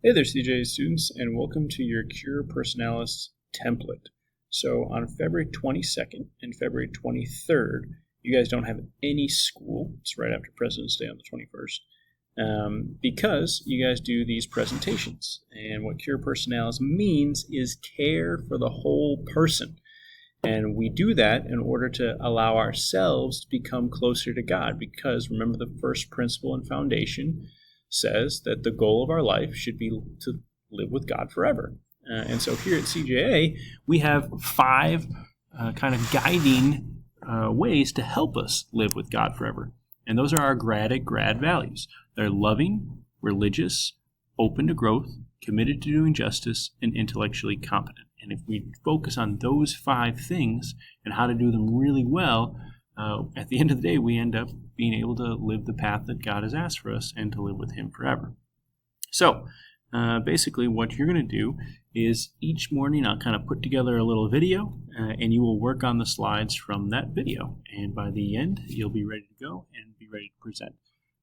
Hey there, CJ students, and welcome to your Cura Personalis template. So on February 22nd and February 23rd, you guys don't have any school. It's right after President's Day on the 21st, because you guys do these presentations. And what Cura Personalis means is care for the whole person. And we do that in order to allow ourselves to become closer to God, because remember, the first principle and foundation says that the goal of our life should be to live with God forever. And so here at CJA, we have 5 kind of guiding ways to help us live with God forever. And those are our grad values. They're loving, religious, open to growth, committed to doing justice, and intellectually competent. And if we focus on those 5 things and how to do them really well, at the end of the day, we end up being able to live the path that God has asked for us and to live with Him forever. So basically what you're going to do is each morning I'll kind of put together a little video and you will work on the slides from that video. And by the end, you'll be ready to go and be ready to present.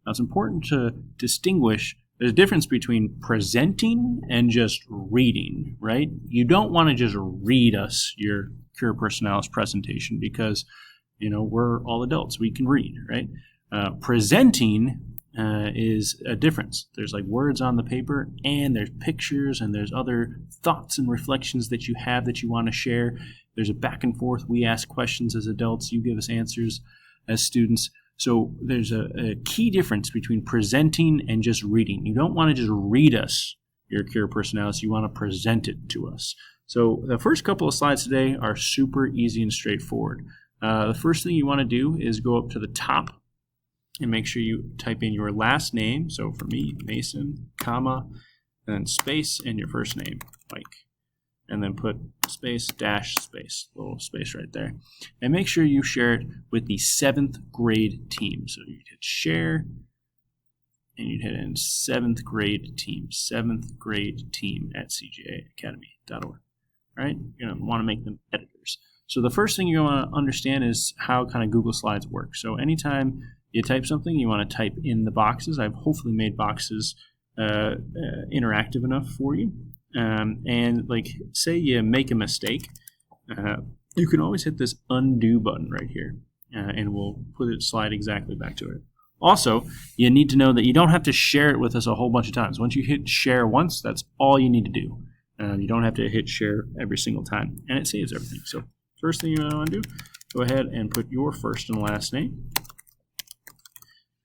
Now, it's important to distinguish. There's a difference between presenting and just reading, right? You don't want to just read us your Cura Personalis presentation because we're all adults. We can read, right? Presenting is a difference. There's like words on the paper, and there's pictures, and there's other thoughts and reflections that you have that you want to share. There's a back and forth. We ask questions as adults. You give us answers as students. So there's a key difference between presenting and just reading. You don't want to just read us your Cura Personalis. You want to present it to us. So the first couple of slides today are super easy and straightforward. The first thing you want to do is go up to the top and make sure you type in your last name. So for me, Mason, comma, and then space, and your first name, Mike. And then put space, dash, space, little space right there. And make sure you share it with the 7th grade team. So you'd hit share, and you'd hit in 7th grade team at cjaacademy.org. All right? You're going to want to make them editors. So the first thing you want to understand is how kind of Google Slides work. So anytime you type something, you want to type in the boxes. I've hopefully made boxes interactive enough for you. And like, say you make a mistake, you can always hit this undo button right here, and we'll put it slide exactly back to it. Also, you need to know that you don't have to share it with us a whole bunch of times. Once you hit share once, that's all you need to do. You don't have to hit share every single time, and it saves everything. So first thing you want to do, go ahead and put your first and last name.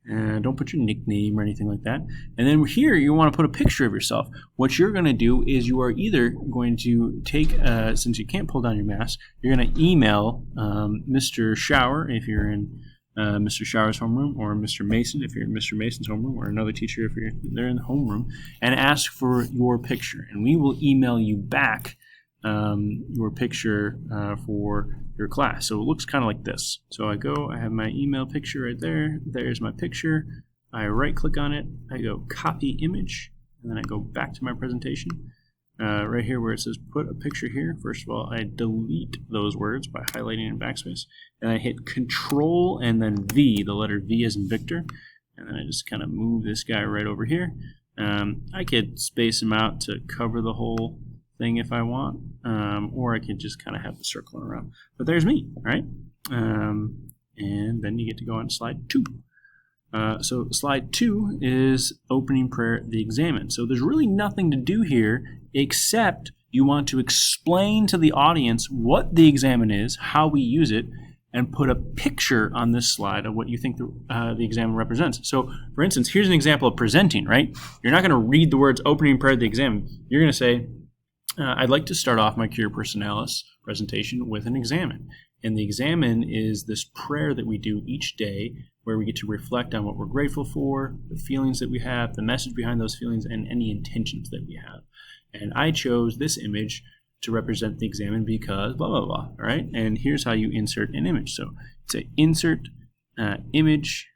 And don't put your nickname or anything like that. And then here you want to put a picture of yourself. What you're going to do is you are either going to take, since you can't pull down your mask, you're going to email Mr. Shower if you're in Mr. Shower's homeroom, or Mr. Mason if you're in Mr. Mason's homeroom, or another teacher if they're in the homeroom, and ask for your picture. And we will email you back your picture for your class. So it looks kind of like this. So I have my email picture right there. There's my picture. I right click on it. I go copy image, and then I go back to my presentation. Right here where it says put a picture here. First of all, I delete those words by highlighting in backspace. And I hit Control and then V, the letter V as in Victor. And then I just kind of move this guy right over here. I could space him out to cover the whole thing if I want, or I could just kind of have the circle around. But there's me, right? And then you get to go on to slide 2. So slide 2 is opening prayer, the examen. So there's really nothing to do here except you want to explain to the audience what the examen is, how we use it, and put a picture on this slide of what you think the examen represents. So, for instance, here's an example of presenting, right? You're not going to read the words opening prayer, the examen. You're going to say, I'd like to start off my Cura Personalis presentation with an examen. And the examen is this prayer that we do each day where we get to reflect on what we're grateful for, the feelings that we have, the message behind those feelings, and any intentions that we have. And I chose this image to represent the examen because blah, blah, blah, all right? And here's how you insert an image. So say insert image,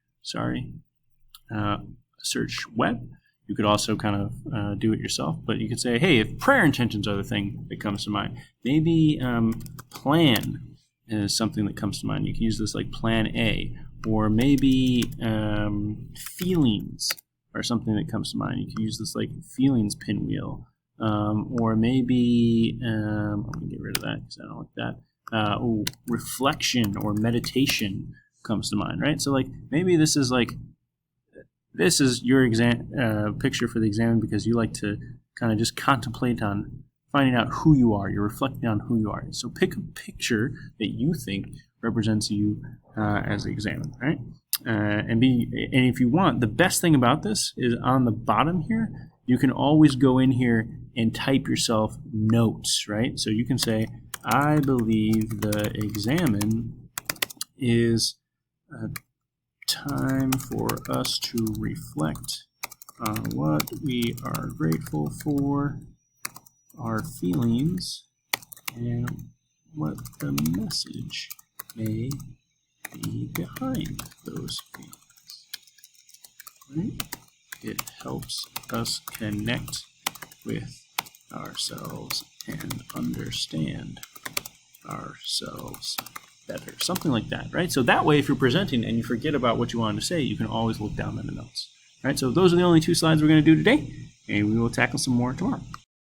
search web. You could also kind of do it yourself, but you could say, hey, if prayer intentions are the thing that comes to mind, maybe plan is something that comes to mind. You can use this like plan A, or maybe feelings or something that comes to mind. You could use this like feelings pinwheel, or maybe let me get rid of that because I don't like that. Reflection or meditation comes to mind, right? So like maybe this is your picture for the exam because you like to kind of just contemplate on finding out who you are. You're reflecting on who you are. So pick a picture that you think represents you as the examiner, right? And if you want, the best thing about this is on the bottom here, you can always go in here and type yourself notes, right? So you can say, I believe the examen is a time for us to reflect on what we are grateful for, our feelings, and what the message may be behind those feelings. Right? It helps us connect with ourselves and understand ourselves better. Something like that, right? So that way, if you're presenting and you forget about what you wanted to say, you can always look down at the notes. Right? So those are the only 2 slides we're going to do today, and we will tackle some more tomorrow.